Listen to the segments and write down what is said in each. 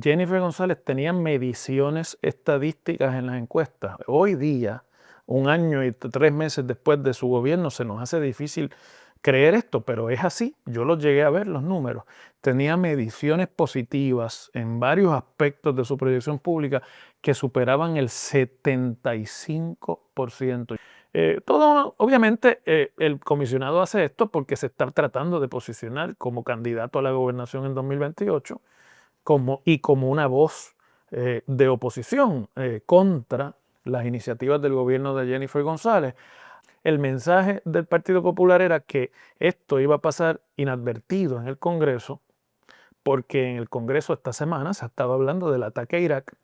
Jennifer González tenía mediciones estadísticas en las encuestas. Hoy día, un año y 3 meses después de su gobierno, se nos hace difícil creer esto, pero es así. Yo los llegué a ver, los números. Tenía mediciones positivas en varios aspectos de su proyección pública que superaban el 75%. Obviamente, el comisionado hace esto porque se está tratando de posicionar como candidato a la gobernación en 2028 como una voz de oposición contra las iniciativas del gobierno de Jennifer González. El mensaje del Partido Popular era que esto iba a pasar inadvertido en el Congreso, porque en el Congreso esta semana se ha estado hablando del ataque a Irak,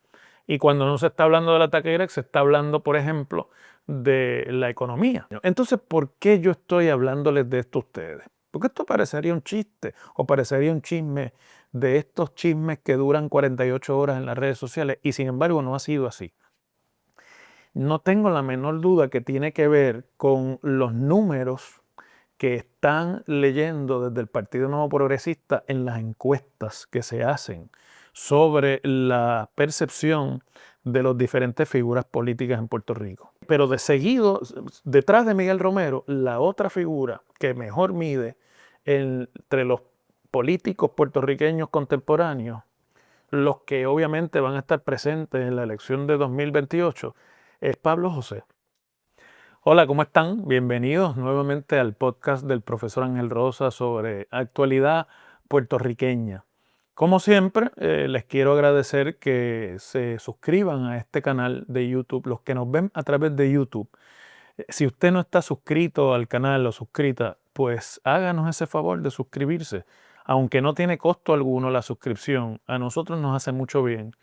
y cuando no se está hablando del ataque a Irak, se está hablando, por ejemplo, de la economía. Entonces, ¿por qué yo estoy hablándoles de esto a ustedes? Porque esto parecería un chiste o parecería un chisme de estos chismes que duran 48 horas en las redes sociales, y sin embargo no ha sido así. No tengo la menor duda que tiene que ver con los números que están leyendo desde el Partido Nuevo Progresista en las encuestas que se hacen sobre la percepción de las diferentes figuras políticas en Puerto Rico. Pero de seguido, detrás de Miguel Romero, la otra figura que mejor mide entre los políticos puertorriqueños contemporáneos, los que obviamente van a estar presentes en la elección de 2028, es Pablo José. Hola, ¿cómo están? Bienvenidos nuevamente al podcast del profesor Ángel Rosa sobre actualidad puertorriqueña. Como siempre, les quiero agradecer que se suscriban a este canal de YouTube, los que nos ven a través de YouTube. Si usted no está suscrito al canal o suscrita, pues háganos ese favor de suscribirse. Aunque no tiene costo alguno la suscripción, a nosotros nos hace mucho bien.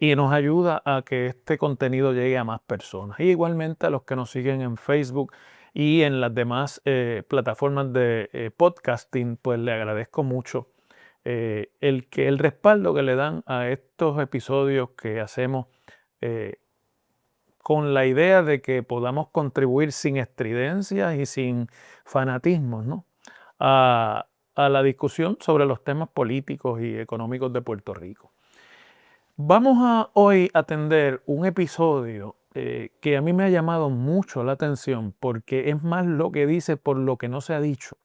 Y nos ayuda a que este contenido llegue a más personas. Y igualmente a los que nos siguen en Facebook y en las demás plataformas de podcasting, pues le agradezco mucho el respaldo que le dan a estos episodios que hacemos con la idea de que podamos contribuir sin estridencias y sin fanatismos, ¿no? a la discusión sobre los temas políticos y económicos de Puerto Rico. Vamos a hoy atender un episodio que a mí me ha llamado mucho la atención porque es más lo que dice por lo que no se ha dicho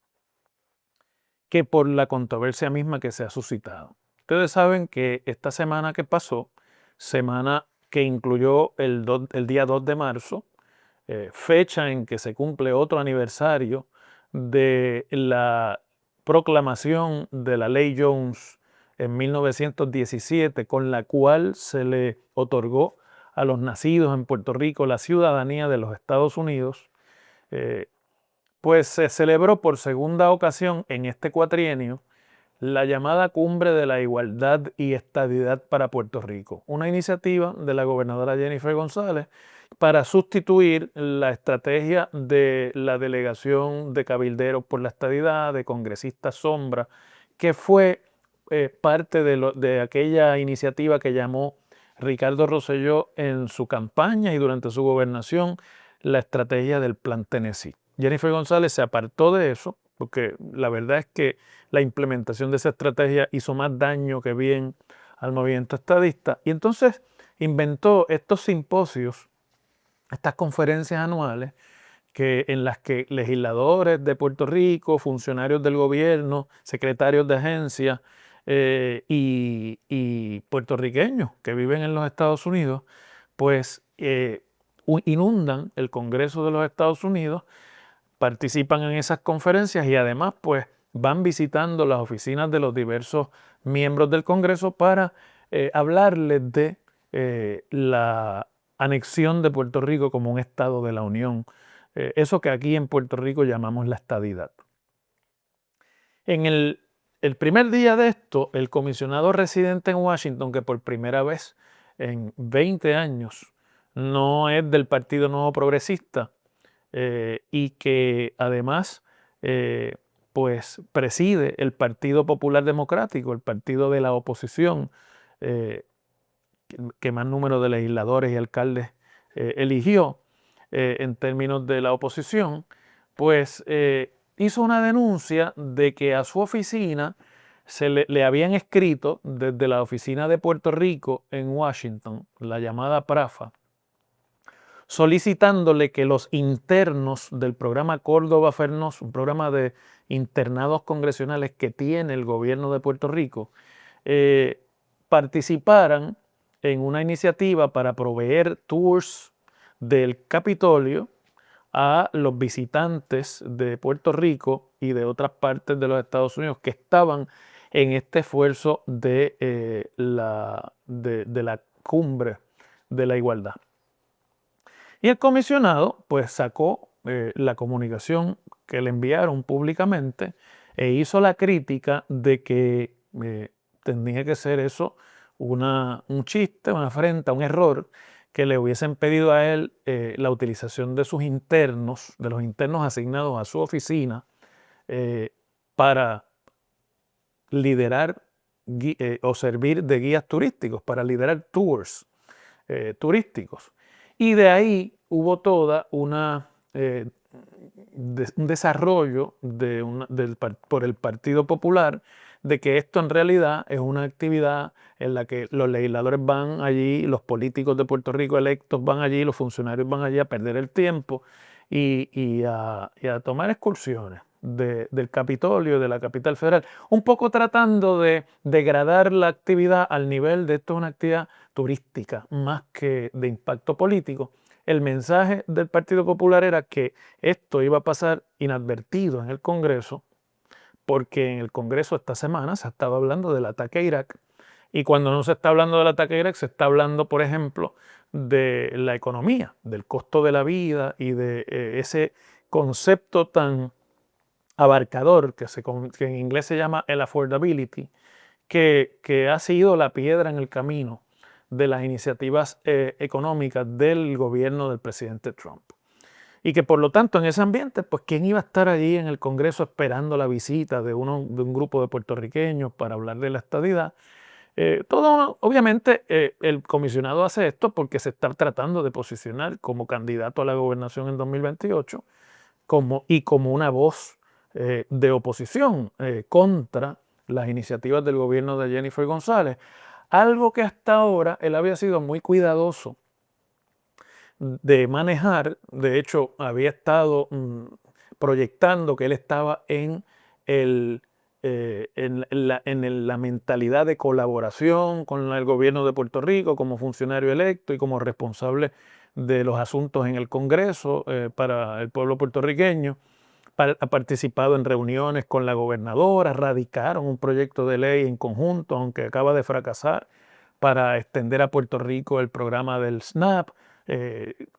que por la controversia misma que se ha suscitado. Ustedes saben que esta semana que pasó, semana que incluyó el día 2 de marzo, fecha en que se cumple otro aniversario de la proclamación de la Ley Jones en 1917, con la cual se le otorgó a los nacidos en Puerto Rico la ciudadanía de los Estados Unidos, pues se celebró por segunda ocasión en este cuatrienio la llamada Cumbre de la Igualdad y Estadidad para Puerto Rico, una iniciativa de la gobernadora Jennifer González para sustituir la estrategia de la delegación de cabilderos por la estadidad, de congresistas sombra, que fue parte de aquella iniciativa que llamó Ricardo Rosselló en su campaña y durante su gobernación la estrategia del Plan Tennessee. Jennifer González se apartó de eso porque la verdad es que la implementación de esa estrategia hizo más daño que bien al movimiento estadista, y entonces inventó estos simposios, estas conferencias anuales en las que legisladores de Puerto Rico, funcionarios del gobierno, secretarios de agencias y puertorriqueños que viven en los Estados Unidos, pues inundan el Congreso de los Estados Unidos, participan en esas conferencias y además pues van visitando las oficinas de los diversos miembros del Congreso para hablarles de la anexión de Puerto Rico como un estado de la Unión, eso que aquí en Puerto Rico llamamos la estadidad. En el primer día de esto, el comisionado residente en Washington, que por primera vez en 20 años no es del Partido Nuevo Progresista, y que además pues preside el Partido Popular Democrático, el partido de la oposición, que más número de legisladores y alcaldes eligió en términos de la oposición, pues hizo una denuncia de que a su oficina le habían escrito desde la oficina de Puerto Rico en Washington, la llamada PRAFA, solicitándole que los internos del programa Córdoba Fernós, un programa de internados congresionales que tiene el gobierno de Puerto Rico, participaran en una iniciativa para proveer tours del Capitolio a los visitantes de Puerto Rico y de otras partes de los Estados Unidos que estaban en este esfuerzo de la cumbre de la igualdad. Y el comisionado pues sacó la comunicación que le enviaron públicamente e hizo la crítica de que tenía que ser eso un chiste, una afrenta, un error, que le hubiesen pedido a él la utilización de sus internos, de los internos asignados a su oficina, para liderar o servir de guías turísticos, para liderar tours turísticos. Y de ahí hubo toda un desarrollo por el Partido Popular de que esto en realidad es una actividad en la que los legisladores van allí, los políticos de Puerto Rico electos van allí, los funcionarios van allí a perder el tiempo y a tomar excursiones del Capitolio, de la capital federal, un poco tratando de degradar la actividad al nivel de esto es una actividad turística más que de impacto político. El mensaje del Partido Popular era que esto iba a pasar inadvertido en el Congreso, porque en el Congreso esta semana se estaba hablando del ataque a Irak, y cuando no se está hablando del ataque a Irak, se está hablando, por ejemplo, de la economía, del costo de la vida y de ese concepto tan abarcador que en inglés se llama el affordability, que ha sido la piedra en el camino de las iniciativas económicas del gobierno del presidente Trump. Y que por lo tanto en ese ambiente, pues ¿quién iba a estar allí en el Congreso esperando la visita de un grupo de puertorriqueños para hablar de la estadidad? Obviamente el comisionado hace esto porque se está tratando de posicionar como candidato a la gobernación en 2028 como una voz de oposición contra las iniciativas del gobierno de Jennifer González. Algo que hasta ahora él había sido muy cuidadoso de manejar. De hecho, había estado proyectando que él estaba en la mentalidad de colaboración con el gobierno de Puerto Rico como funcionario electo y como responsable de los asuntos en el Congreso para el pueblo puertorriqueño. Ha participado en reuniones con la gobernadora, radicaron un proyecto de ley en conjunto, aunque acaba de fracasar, para extender a Puerto Rico el programa del SNAP.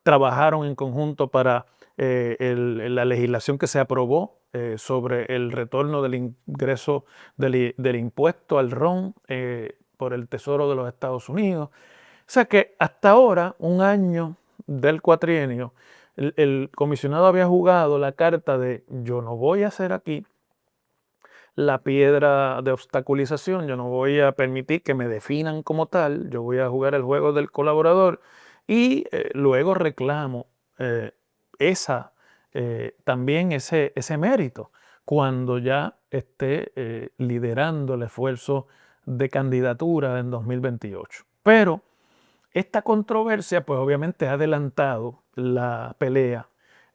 Trabajaron en conjunto para la legislación que se aprobó sobre el retorno del ingreso del impuesto al RON por el Tesoro de los Estados Unidos. O sea que hasta ahora, un año del cuatrienio, el comisionado había jugado la carta de yo no voy a hacer aquí la piedra de obstaculización, yo no voy a permitir que me definan como tal, yo voy a jugar el juego del colaborador y luego reclamo también ese mérito cuando ya esté liderando el esfuerzo de candidatura en 2028. Pero esta controversia, pues obviamente ha adelantado la pelea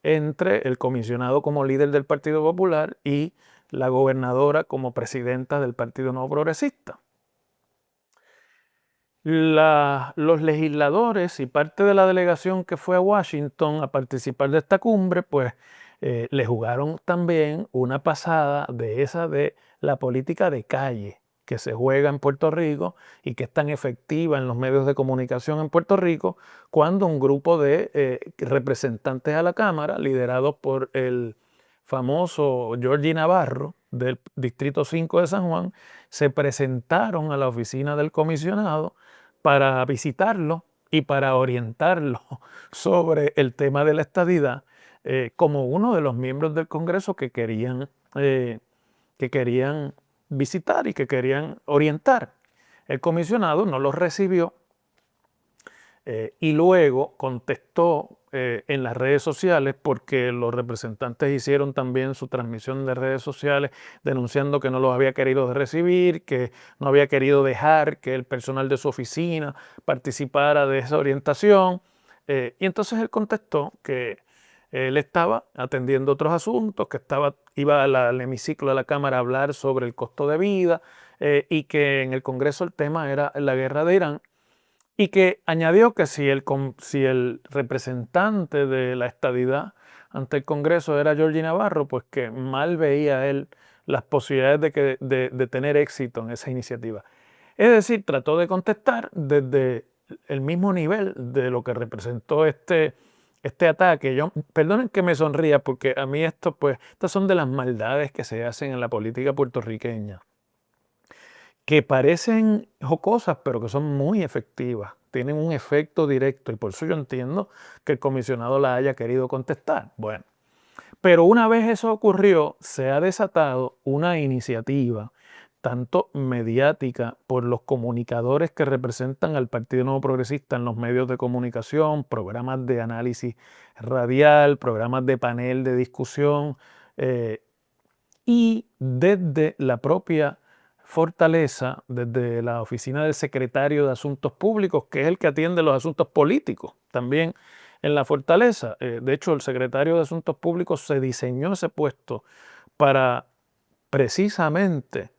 entre el comisionado como líder del Partido Popular y la gobernadora como presidenta del Partido Nuevo Progresista. Los legisladores y parte de la delegación que fue a Washington a participar de esta cumbre, pues le jugaron también una pasada de la política de calle que se juega en Puerto Rico y que es tan efectiva en los medios de comunicación en Puerto Rico, cuando un grupo de representantes a la Cámara, liderados por el famoso Georgie Navarro del Distrito 5 de San Juan, se presentaron a la oficina del comisionado para visitarlo y para orientarlo sobre el tema de la estadidad como uno de los miembros del Congreso que querían visitar y que querían orientar. El comisionado no los recibió Y luego contestó en las redes sociales, porque los representantes hicieron también su transmisión de redes sociales denunciando que no los había querido recibir, que no había querido dejar que el personal de su oficina participara de esa orientación. Y entonces él contestó que él estaba atendiendo otros asuntos, que iba al hemiciclo de la Cámara a hablar sobre el costo de vida, y que en el Congreso el tema era la guerra de Irán. Y que añadió que si el representante de la estadidad ante el Congreso era Georgie Navarro, pues que mal veía él las posibilidades de tener éxito en esa iniciativa. Es decir, trató de contestar desde el mismo nivel de lo que representó este ataque. Perdonen que me sonría, porque a mí estas son de las maldades que se hacen en la política puertorriqueña, que parecen jocosas, pero que son muy efectivas, tienen un efecto directo, y por eso yo entiendo que el comisionado la haya querido contestar. Bueno, pero una vez eso ocurrió, se ha desatado una iniciativa, tanto mediática por los comunicadores que representan al Partido Nuevo Progresista en los medios de comunicación, programas de análisis radial, programas de panel de discusión, y desde la propia Fortaleza, desde la oficina del secretario de Asuntos Públicos, que es el que atiende los asuntos políticos también en la Fortaleza. De hecho, el secretario de Asuntos Públicos se diseñó ese puesto para precisamente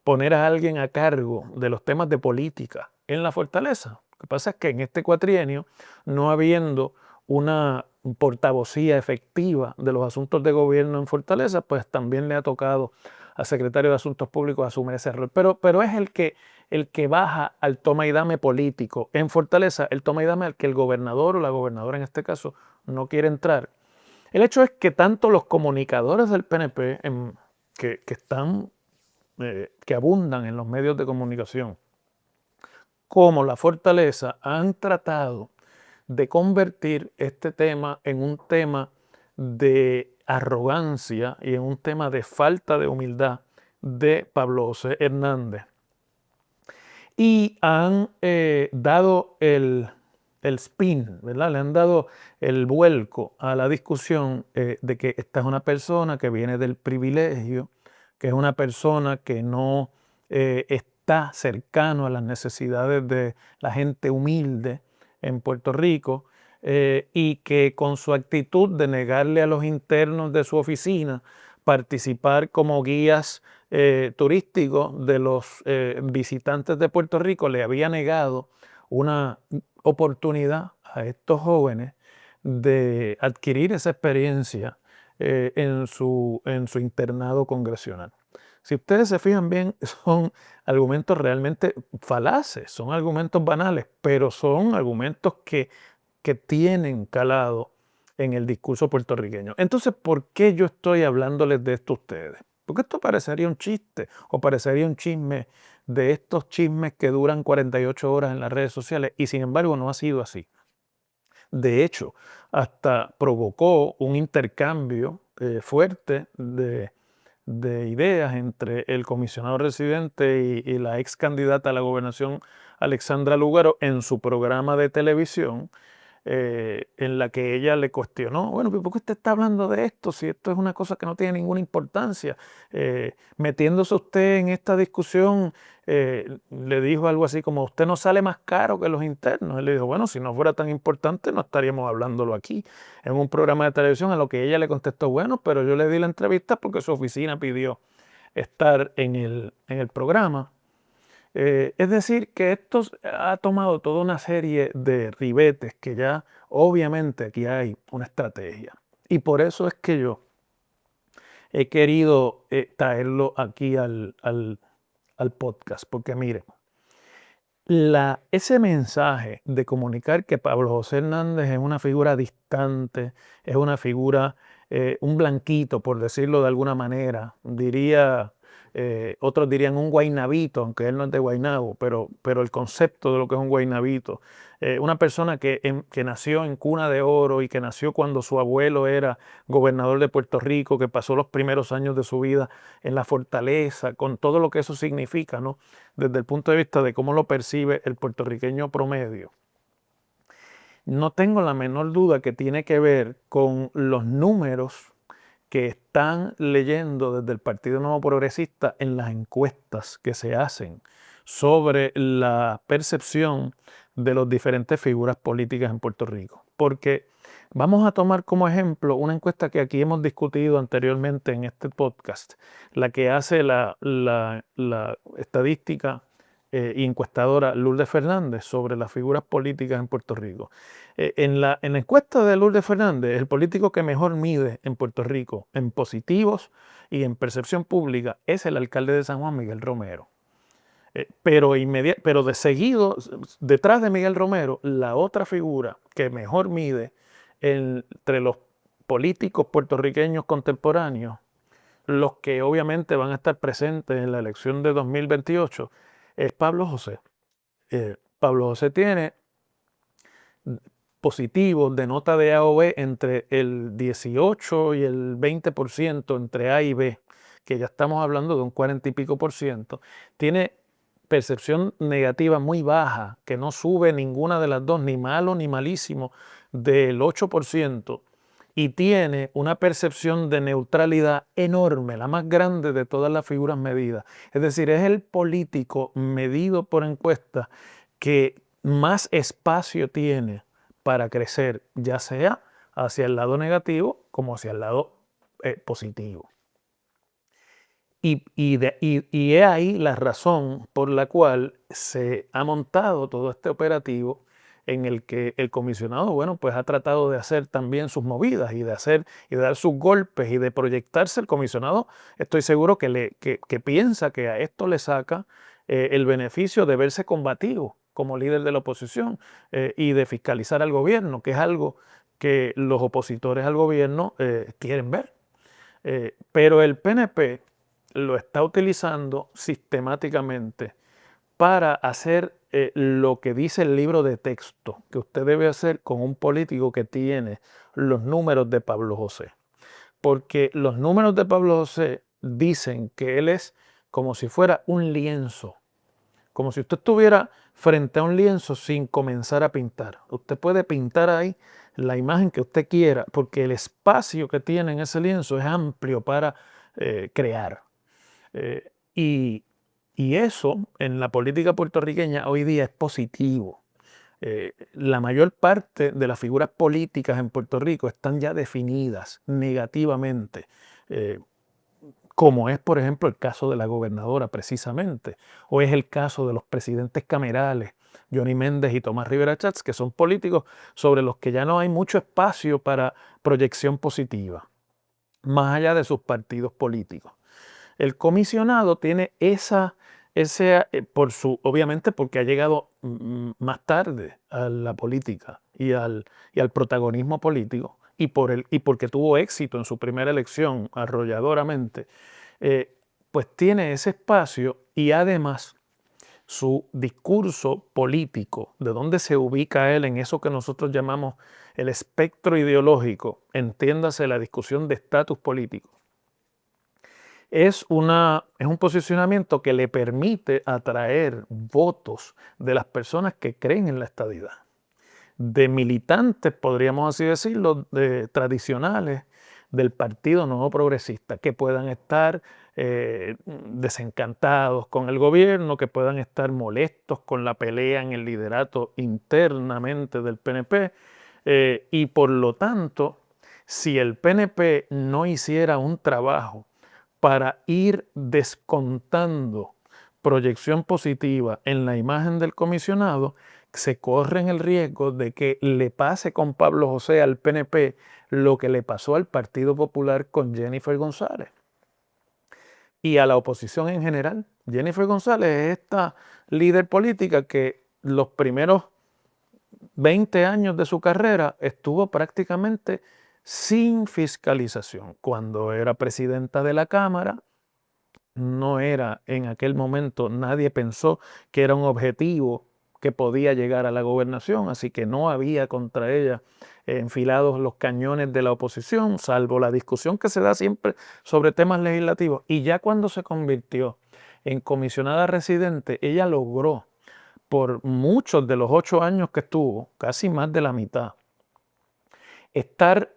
poner a alguien a cargo de los temas de política en la Fortaleza. Lo que pasa es que en este cuatrienio, no habiendo una portavocía efectiva de los asuntos de gobierno en Fortaleza, pues también le ha tocado al secretario de Asuntos Públicos asumir ese rol. Pero es el que baja al toma y dame político en Fortaleza, el toma y dame al que el gobernador o la gobernadora en este caso no quiere entrar. El hecho es que tanto los comunicadores del PNP que abundan en los medios de comunicación, como la Fortaleza, han tratado de convertir este tema en un tema de arrogancia y en un tema de falta de humildad de Pablo José Hernández. Y han dado el spin, ¿verdad? Le han dado el vuelco a la discusión de que esta es una persona que viene del privilegio, que es una persona que no está cercano a las necesidades de la gente humilde en Puerto Rico, y que con su actitud de negarle a los internos de su oficina participar como guías turísticos de los visitantes de Puerto Rico, le había negado una oportunidad a estos jóvenes de adquirir esa experiencia en su internado congresional. Si ustedes se fijan bien, son argumentos realmente falaces, son argumentos banales, pero son argumentos que tienen calado en el discurso puertorriqueño. Entonces, ¿por qué yo estoy hablándoles de esto a ustedes? Porque esto parecería un chiste o parecería un chisme de estos chismes que duran 48 horas en las redes sociales, y sin embargo no ha sido así. De hecho, hasta provocó un intercambio fuerte de ideas entre el comisionado residente y la ex candidata a la gobernación Alexandra Lúgaro en su programa de televisión, en la que ella le cuestionó: bueno, ¿por qué usted está hablando de esto si esto es una cosa que no tiene ninguna importancia? Metiéndose usted en esta discusión, le dijo algo así como: usted no sale más caro que los internos. Él le dijo: bueno, si no fuera tan importante no estaríamos hablándolo aquí en un programa de televisión. A lo que ella le contestó: bueno, pero yo le di la entrevista porque su oficina pidió estar en el programa. Es decir, que esto ha tomado toda una serie de ribetes que ya obviamente aquí hay una estrategia. Y por eso es que yo he querido traerlo aquí al podcast, porque mire, ese mensaje de comunicar que Pablo José Hernández es una figura distante, es una figura, un blanquito, por decirlo de alguna manera, otros dirían un guaynabito, aunque él no es de Guaynabo, pero el concepto de lo que es un guaynabito, una persona que nació en cuna de oro y que nació cuando su abuelo era gobernador de Puerto Rico, que pasó los primeros años de su vida en la Fortaleza, con todo lo que eso significa, ¿no? Desde el punto de vista de cómo lo percibe el puertorriqueño promedio. no tengo la menor duda que tiene que ver con los números que están leyendo desde el Partido Nuevo Progresista en las encuestas que se hacen sobre la percepción de las diferentes figuras políticas en Puerto Rico. Porque vamos a tomar como ejemplo una encuesta que aquí hemos discutido anteriormente en este podcast, la que hace la estadística y encuestadora Lourdes Fernández sobre las figuras políticas en Puerto Rico. En la encuesta de Lourdes Fernández, el político que mejor mide en Puerto Rico en positivos y en percepción pública es el alcalde de San Juan, Miguel Romero. Pero de seguido, detrás de Miguel Romero, la otra figura que mejor mide entre los políticos puertorriqueños contemporáneos, los que obviamente van a estar presentes en la elección de 2028, es Pablo José. Pablo José tiene positivos de nota de A o B entre el 18 y el 20% entre A y B, que ya estamos hablando de un 40 y pico por ciento. Tiene percepción negativa muy baja, que no sube ninguna de las dos, ni malo ni malísimo, del 8%. Y tiene una percepción de neutralidad enorme, la más grande de todas las figuras medidas. Es decir, es el político medido por encuesta que más espacio tiene para crecer, ya sea hacia el lado negativo como hacia el lado positivo. Y es ahí la razón por la cual se ha montado todo este operativo en el que el comisionado, bueno, pues ha tratado de hacer también sus movidas y de dar sus golpes y de proyectarse. El comisionado, estoy seguro que piensa que a esto le saca el beneficio de verse combativo como líder de la oposición y de fiscalizar al gobierno, que es algo que los opositores al gobierno quieren ver. Pero el PNP lo está utilizando sistemáticamente para hacer lo que dice el libro de texto que usted debe hacer con un político que tiene los números de Pablo José. Porque los números de Pablo José dicen que él es como si fuera un lienzo, como si usted estuviera frente a un lienzo sin comenzar a pintar. Usted puede pintar ahí la imagen que usted quiera, porque el espacio que tiene en ese lienzo es amplio para crear. Y eso en la política puertorriqueña hoy día es positivo. La mayor parte de las figuras políticas en Puerto Rico están ya definidas negativamente, como es, por ejemplo, el caso de la gobernadora precisamente, o es el caso de los presidentes camerales, Johnny Méndez y Tomás Rivera Chats, que son políticos sobre los que ya no hay mucho espacio para proyección positiva, más allá de sus partidos políticos. El comisionado tiene obviamente porque ha llegado más tarde a la política y al protagonismo político y porque tuvo éxito en su primera elección arrolladoramente, pues tiene ese espacio y además su discurso político, de dónde se ubica él en eso que nosotros llamamos el espectro ideológico, entiéndase la discusión de estatus político. Es un posicionamiento que le permite atraer votos de las personas que creen en la estadidad, de militantes, podríamos así decirlo, tradicionales del Partido Nuevo Progresista, que puedan estar desencantados con el gobierno, que puedan estar molestos con la pelea en el liderato internamente del PNP, y por lo tanto, si el PNP no hiciera un trabajo para ir descontando proyección positiva en la imagen del comisionado, se corren el riesgo de que le pase con Pablo José al PNP lo que le pasó al Partido Popular con Jennifer González y a la oposición en general. Jennifer González es esta líder política que los primeros 20 años de su carrera estuvo prácticamente sin fiscalización. Cuando era presidenta de la Cámara, no era en aquel momento, nadie pensó que era un objetivo que podía llegar a la gobernación, así que no había contra ella enfilados los cañones de la oposición, salvo la discusión que se da siempre sobre temas legislativos. Y ya cuando se convirtió en comisionada residente, ella logró por muchos de los 8 años que estuvo, casi más de la mitad, estar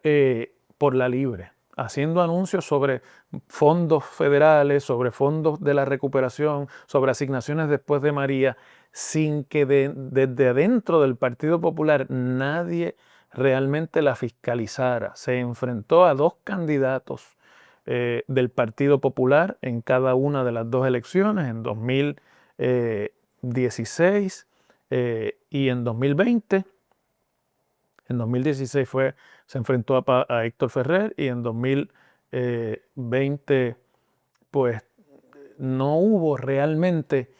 por la libre, haciendo anuncios sobre fondos federales, sobre fondos de la recuperación, sobre asignaciones después de María, sin que desde adentro del Partido Popular nadie realmente la fiscalizara. Se enfrentó a 2 candidatos del Partido Popular en cada una de las 2 elecciones, en 2016 y en 2020. En 2016 se enfrentó a Héctor Ferrer y en 2020 pues no hubo realmente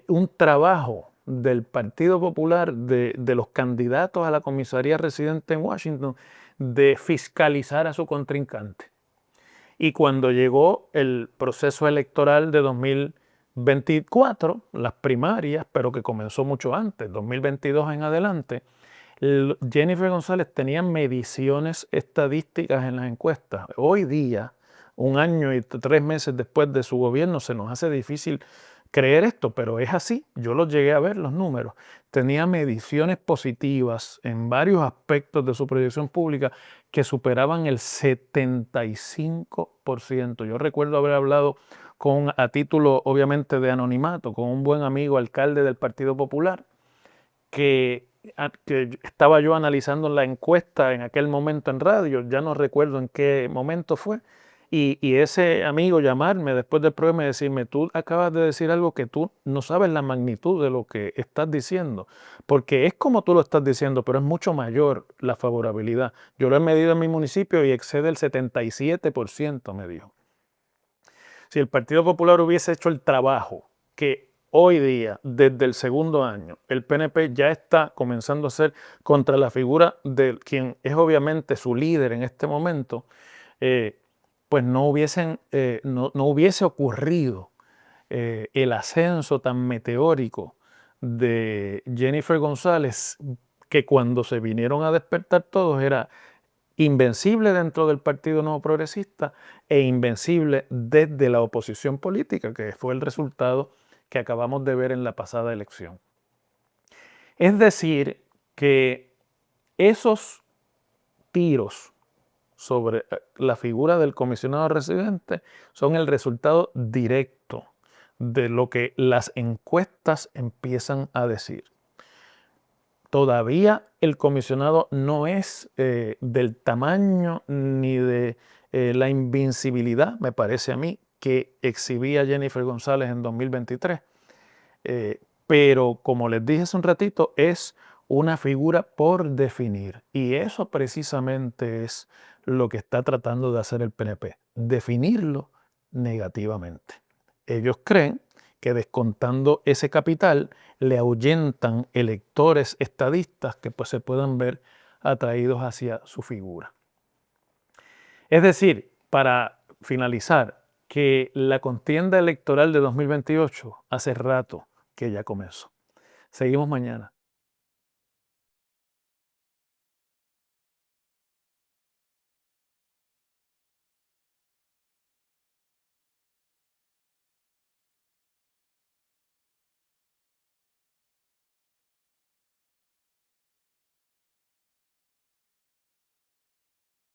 un trabajo del Partido Popular, de los candidatos a la comisaría residente en Washington, de fiscalizar a su contrincante. Y cuando llegó el proceso electoral de 2024, las primarias, pero que comenzó mucho antes, 2022 en adelante, Jennifer González tenía mediciones estadísticas en las encuestas. Hoy día, 1 año y 3 meses después de su gobierno, se nos hace difícil creer esto, pero es así. Yo los llegué a ver, los números. Tenía mediciones positivas en varios aspectos de su proyección pública que superaban el 75%. Yo recuerdo haber hablado a título, obviamente, de anonimato, con un buen amigo alcalde del Partido Popular, que estaba yo analizando la encuesta en aquel momento en radio, ya no recuerdo en qué momento fue, y ese amigo llamarme después del programa y decirme: tú acabas de decir algo que tú no sabes la magnitud de lo que estás diciendo, porque es como tú lo estás diciendo, pero es mucho mayor la favorabilidad. Yo lo he medido en mi municipio y excede el 77%, me dijo. Si el Partido Popular hubiese hecho el trabajo que hoy día, desde el segundo año, el PNP ya está comenzando a hacer contra la figura de quien es obviamente su líder en este momento, pues no hubiese ocurrido el ascenso tan meteórico de Jennifer González, que cuando se vinieron a despertar todos era invencible dentro del Partido Nuevo Progresista e invencible desde la oposición política, que fue el resultado que acabamos de ver en la pasada elección. Es decir, que esos tiros sobre la figura del comisionado residente son el resultado directo de lo que las encuestas empiezan a decir. Todavía el comisionado no es del tamaño ni de la invincibilidad, me parece a mí, que exhibía Jennifer González en 2023. Pero como les dije hace un ratito, es una figura por definir. Y eso precisamente es lo que está tratando de hacer el PNP, definirlo negativamente. Ellos creen que descontando ese capital le ahuyentan electores estadistas que pues se puedan ver atraídos hacia su figura. Es decir, para finalizar, que la contienda electoral de 2028 hace rato que ya comenzó. Seguimos mañana.